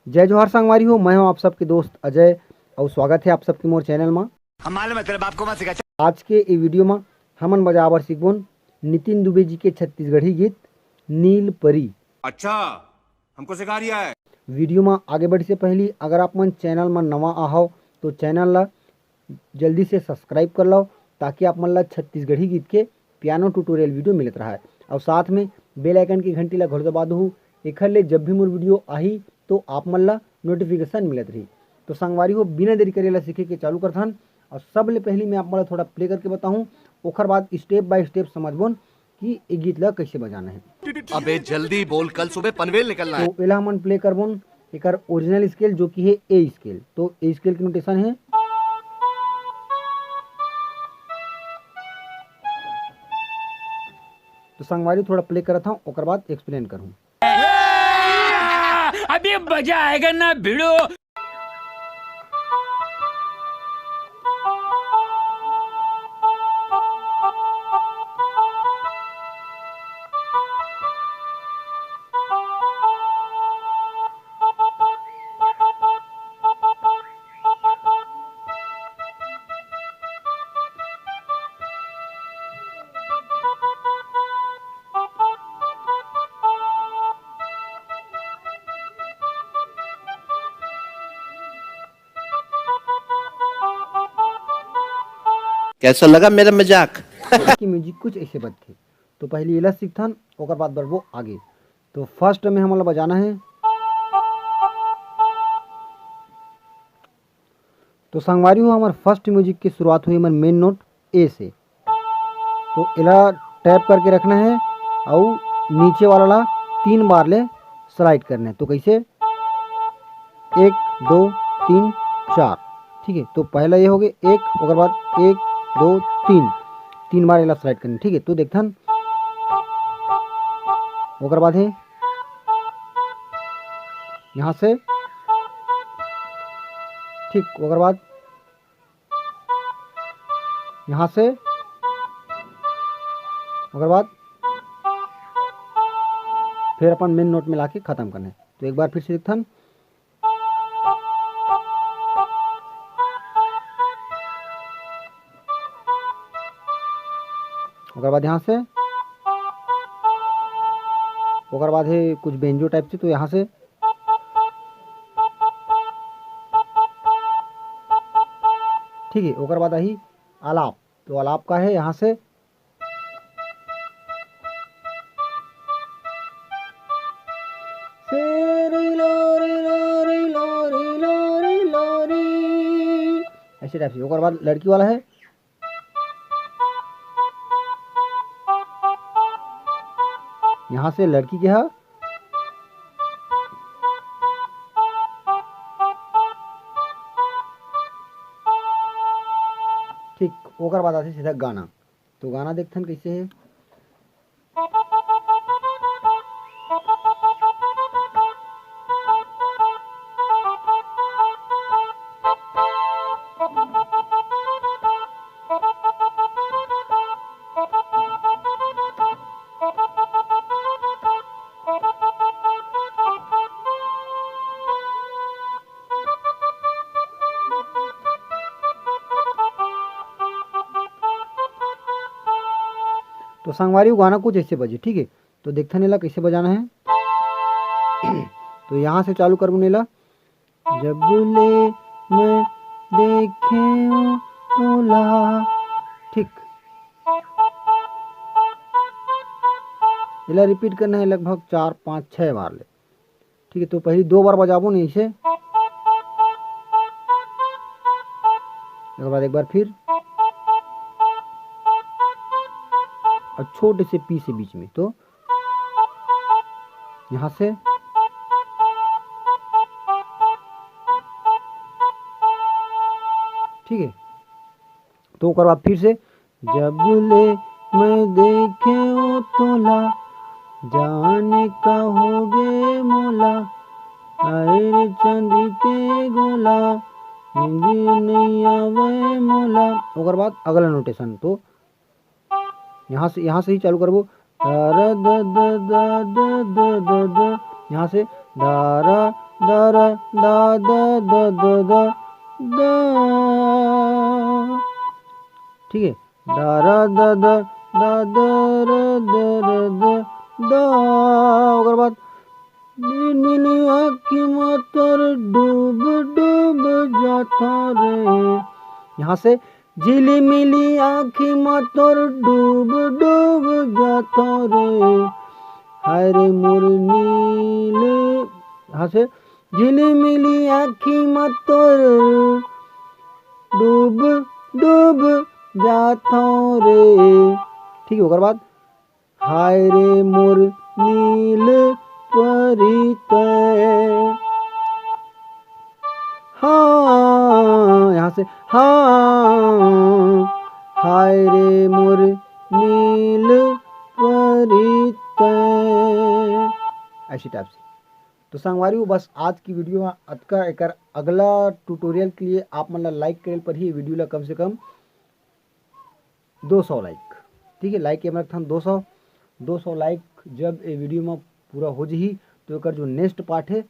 जय जोहार संगवारी हो। मैं हूं आप सबके दोस्त अजय और स्वागत है आप सबके मोर चैनल में। हम मालूम है तेरे बाप को मत सिखा। आज के ये वीडियो में हमन बजाबर सीखबोन नितिन दुबे जी के छत्तीसगढ़ी गीत नील परी। अच्छा, हमको सिखा रिया है। वीडियो में आगे बढ़े से पहले अगर आप मन चैनल में नवा आओ तो चैनल ला जल्दी से सब्सक्राइब कर लो ताकि आप मन ला छत्तीसगढ़ी गीत के पियानो ट्यूटोरियल वीडियो मिलत रहा है। और साथ में बेल आइकन की घंटी ला घोर दबा दो, एखर ले जब भी मोर वीडियो आही तो आप मन ला नोटिफिकेशन मिलत रही। तो संगवारी हो बिना देरी करे ला सीखे के चालू करथन। और सब ले पहले मैं आप मन ला थोड़ा प्ले करके बताऊं, ओखर बाद स्टेप बाय स्टेप समझबोन कि ये गीत ला कैसे बजाना है। अबे जल्दी बोल, कल सुबह पनवेल निकलना है। तो पहला हमन प्ले करबोन एकर ओरिजिनल स्केल जो कि है ए स्केल। तो ए स्केल की नोटेशन है तो संगवारी थोड़ा प्ले करत हूँ ओकर बाद एक्सप्लेन करूँ। अभी मजा आएगा ना भिड़ो। कैसा लगा मेरा मजाक? कि म्यूजिक कुछ ऐसे बजते। तो पहले ये ला सीखथन ओकर बाद बढ़बो आगे। तो फर्स्ट में हमला बजाना है। तो संगवारी हो हमार फर्स्ट म्यूजिक की शुरुआत हुई हमार मेन नोट ए से। तो इला टैप करके रखना है और नीचे वाला ला 3 बार ले स्लाइड करना है। तो कैसे 1 2 3 4, ठीक है। तो पहला ये हो गया 1, ओकर बाद 1 2 3 बार इला स्लाइड करना, ठीक है। तो देखथन ओकर बाद है यहाँ से, ठीक। ओकर बाद यहाँ से, ओकर बाद फिर अपन मेन नोट में लाके खत्म करना है। तो एक बार फिर से देखथन ओकर बाद यहाँ से, ओकर बाद है कुछ बेंजो टाइप से। तो यहाँ से, ठीक है। ओकर बाद आई आलाप। तो आलाप का है यहाँ से, ऐसे टाइप से। ओकर बाद लड़की वाला है यहाँ से लड़की के है, ठीक। ओकर बाद आते सीधा गाना। तो गाना देखथन कैसे है। तो संगवारी गाना कुछ ऐसे बजे, ठीक है। तो देखथन नेला कैसे बजाना है। तो यहाँ से चालू करूँ नेला, जब ले मैं देखे तोला, ठीक। इला रिपीट करना है लगभग 4 5 6 बार ले, ठीक है। तो पहले 2 बार बजाबो नहीं से, उसके बाद एक बार फिर, और छोटे से पी से बीच में। तो यहाँ से, ठीक है। तो ओकर बाद फिर से, जब ले मैं देखे ओ तोला जाने का हो गे मोला, आए चांदी के गोला नींद नहीं आवे मोला। ओकर बाद अगला नोटेशन। तो यहाँ से ही चालू करबो, द द द द द द द, यहाँ से दारा दर दा द द द द द, ठीक है, दर द द द दर दर द द, ओकर बाद नीली आँखी मातर डूब डूब जाता रे, यहाँ से झिलमिली आँखी मातर डूब डूब जाता रे, हाय रे मोर नीले, यहाँ से झिलमिली आँखी मातर डूब डूब जाता रे, ठीक है, ओकर बाद हाय रे मोर नील परित, हाँ, यहाँ से हाँ, हाय रे मोर नील परित, ऐसी टाइप से। तो संगवारी बस आज की वीडियो में अतका, एक अगला ट्यूटोरियल के लिए आप मतलब लाइक करे पर ही वीडियो ला कम से कम 200 लाइक, ठीक है, लाइक के मतलब 200 लाइक जब ये वीडियो में पूरा हो जाही तो एक जो नेक्स्ट पार्ट है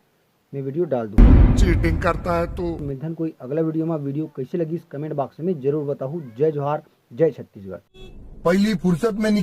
मैं वीडियो डाल दूँगा। चीटिंग करता है तू। मिथन कोई अगला वीडियो में वीडियो कैसे लगी इस कमेंट बॉक्स में जरूर बताऊँ। जय जोहार, जय छत्तीसगढ़। पहली फुर्सत में